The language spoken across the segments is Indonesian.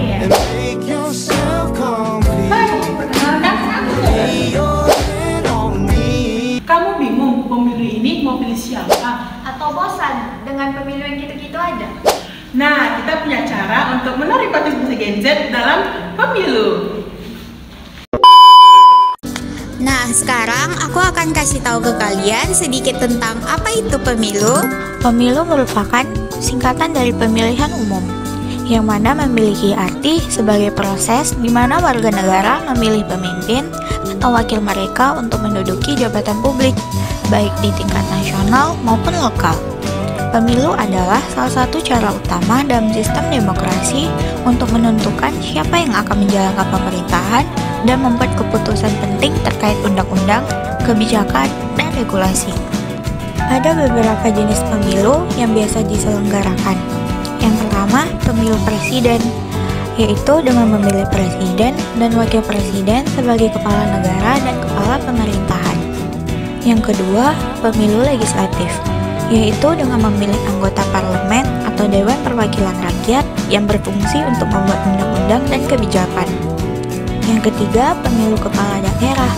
ya? Make yourself complete. Hai, perkenalkan aku Lay your hand on me. Kamu bingung pemilu ini mau pilih siapa? Atau bosan dengan pemilu yang gitu-gitu aja? Nah, kita punya cara untuk menarik partisipasi Gen Z dalam pemilu. Nah, sekarang aku akan kasih tahu ke kalian sedikit tentang apa itu pemilu. Pemilu merupakan singkatan dari pemilihan umum, yang mana memiliki arti sebagai proses di mana warga negara memilih pemimpin atau wakil mereka untuk menduduki jabatan publik, baik di tingkat nasional maupun lokal. Pemilu adalah salah satu cara utama dalam sistem demokrasi untuk menentukan siapa yang akan menjalankan pemerintahan dan membuat keputusan penting terkait undang-undang, kebijakan, dan regulasi. Ada beberapa jenis pemilu yang biasa diselenggarakan. Yang pertama, pemilu presiden, yaitu dengan memilih presiden dan wakil presiden sebagai kepala negara dan kepala pemerintahan. Yang kedua, pemilu legislatif, yaitu dengan memilih anggota parlemen atau Dewan Perwakilan Rakyat yang berfungsi untuk membuat undang-undang dan kebijakan. Yang ketiga, pemilu kepala daerah,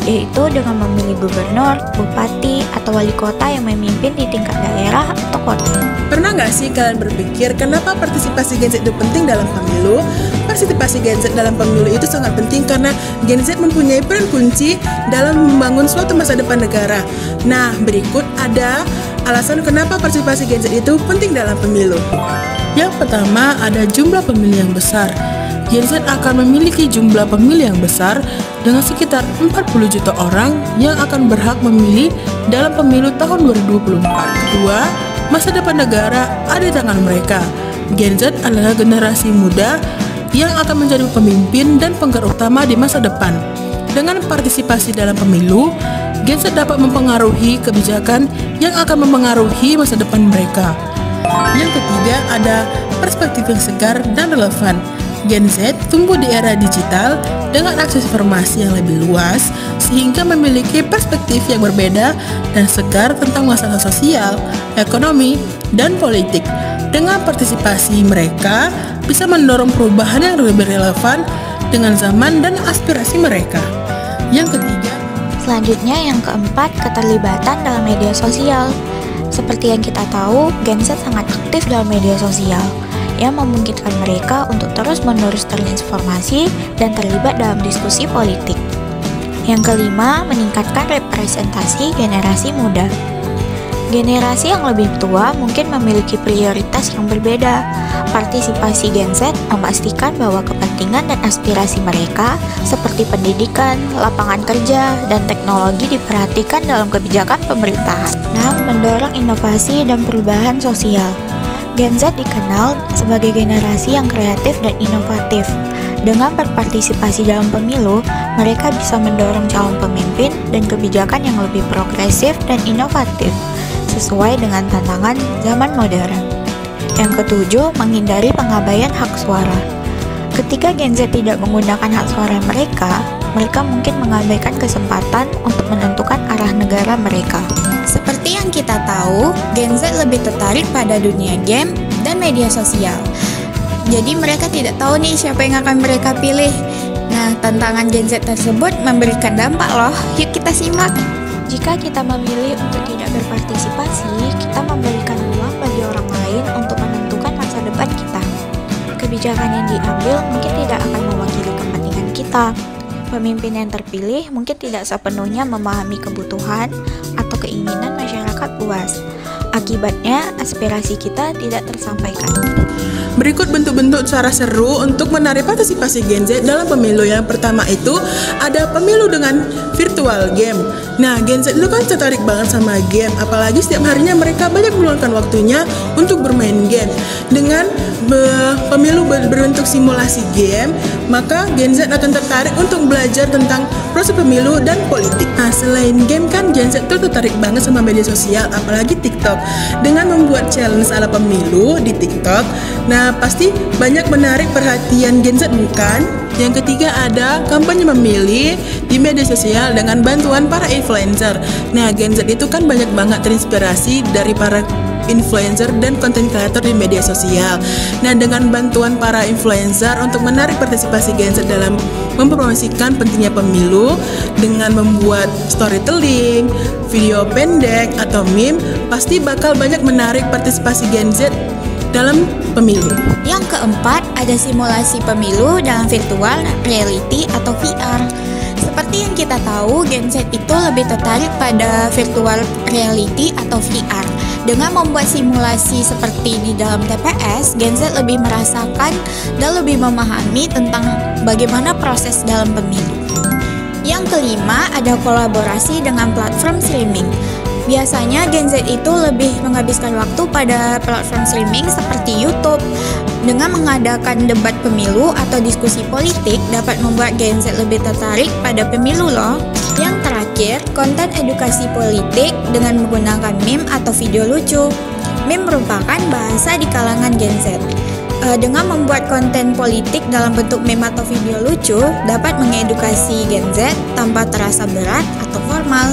yaitu dengan memilih gubernur, bupati, atau wali kota yang memimpin di tingkat daerah atau kota. Pernah nggak sih kalian berpikir kenapa partisipasi Gen Z itu penting dalam pemilu? Partisipasi Gen Z dalam pemilu itu sangat penting karena Gen Z mempunyai peran kunci dalam membangun suatu masa depan negara. Nah, berikut ada alasan kenapa partisipasi Gen Z itu penting dalam pemilu. Yang pertama, ada jumlah pemilih yang besar. Gen Z akan memiliki jumlah pemilih yang besar dengan sekitar 40 juta orang yang akan berhak memilih dalam pemilu tahun 2024. Kedua, masa depan negara ada di tangan mereka. Gen Z adalah generasi muda yang akan menjadi pemimpin dan penggerak utama di masa depan. Dengan partisipasi dalam pemilu, Gen Z dapat mempengaruhi kebijakan yang akan mempengaruhi masa depan mereka. Yang ketiga, ada perspektif yang segar dan relevan. Gen Z tumbuh di era digital dengan akses informasi yang lebih luas sehingga memiliki perspektif yang berbeda dan segar tentang masalah sosial, ekonomi, dan politik. Dengan partisipasi mereka bisa mendorong perubahan yang lebih relevan dengan zaman dan aspirasi mereka. Yang ketiga, Selanjutnya yang keempat, keterlibatan dalam media sosial. Seperti yang kita tahu, Gen Z sangat aktif dalam media sosial yang memungkinkan mereka untuk terus-menerus terinformasi dan terlibat dalam diskusi politik. Yang kelima, meningkatkan representasi generasi muda. Generasi yang lebih tua mungkin memiliki prioritas yang berbeda. Partisipasi Gen Z memastikan bahwa kepentingan dan aspirasi mereka seperti pendidikan, lapangan kerja, dan teknologi diperhatikan dalam kebijakan pemerintahan. Nah, mendorong inovasi dan perubahan sosial. Gen Z dikenal sebagai generasi yang kreatif dan inovatif. Dengan berpartisipasi dalam pemilu, mereka bisa mendorong calon pemimpin dan kebijakan yang lebih progresif dan inovatif, sesuai dengan tantangan zaman modern. Yang ketujuh, menghindari pengabaian hak suara. Ketika Gen Z tidak menggunakan hak suara mereka mungkin mengabaikan kesempatan untuk menentukan arah negara mereka. Seperti yang kita tahu, Gen Z lebih tertarik pada dunia game dan media sosial. Jadi mereka tidak tahu nih siapa yang akan mereka pilih. Nah, tantangan Gen Z tersebut memberikan dampak loh. Yuk kita simak. Jika kita memilih untuk tidak berpartisipasi, kita memberikan ruang bagi orang lain untuk menentukan masa depan kita. Kebijakan yang diambil mungkin tidak akan mewakili kepentingan kita. Pemimpin yang terpilih mungkin tidak sepenuhnya memahami kebutuhan atau keinginan masyarakat luas. Akibatnya, aspirasi kita tidak tersampaikan. berikut bentuk-bentuk cara seru untuk menarik partisipasi Gen Z dalam pemilu. Yang pertama itu ada pemilu dengan virtual game. Nah, Gen Z itu kan tertarik banget sama game, apalagi setiap harinya mereka banyak meluangkan waktunya untuk bermain game. Dengan pemilu berbentuk simulasi game, maka Gen Z akan tertarik untuk belajar tentang proses pemilu dan politik. Nah, selain game kan Gen Z itu tertarik banget sama media sosial, apalagi TikTok. Dengan membuat challenge ala pemilu di TikTok, nah pasti banyak menarik perhatian Gen Z, bukan? Yang ketiga ada kampanye memilih di media sosial dengan bantuan para influencer. Nah, Gen Z itu kan banyak banget terinspirasi dari para influencer dan konten kreator di media sosial. Nah, dengan bantuan para influencer untuk menarik partisipasi Gen Z dalam mempromosikan pentingnya pemilu dengan membuat storytelling, video pendek atau meme, pasti bakal banyak menarik partisipasi Gen Z dalam pemilu. Yang keempat, ada simulasi pemilu dalam virtual reality atau VR. Seperti yang kita tahu, Gen Z itu lebih tertarik pada virtual reality atau VR. Dengan membuat simulasi seperti di dalam TPS, Gen Z lebih merasakan dan lebih memahami tentang bagaimana proses dalam pemilu. Yang kelima, ada kolaborasi dengan platform streaming. Biasanya Gen Z itu lebih menghabiskan waktu pada platform streaming seperti YouTube. Dengan mengadakan debat pemilu atau diskusi politik dapat membuat Gen Z lebih tertarik pada pemilu loh. Yang terakhir, konten edukasi politik dengan menggunakan meme atau video lucu. Meme merupakan bahasa di kalangan Gen Z. Dengan membuat konten politik dalam bentuk meme atau video lucu dapat mengedukasi Gen Z tanpa terasa berat atau formal.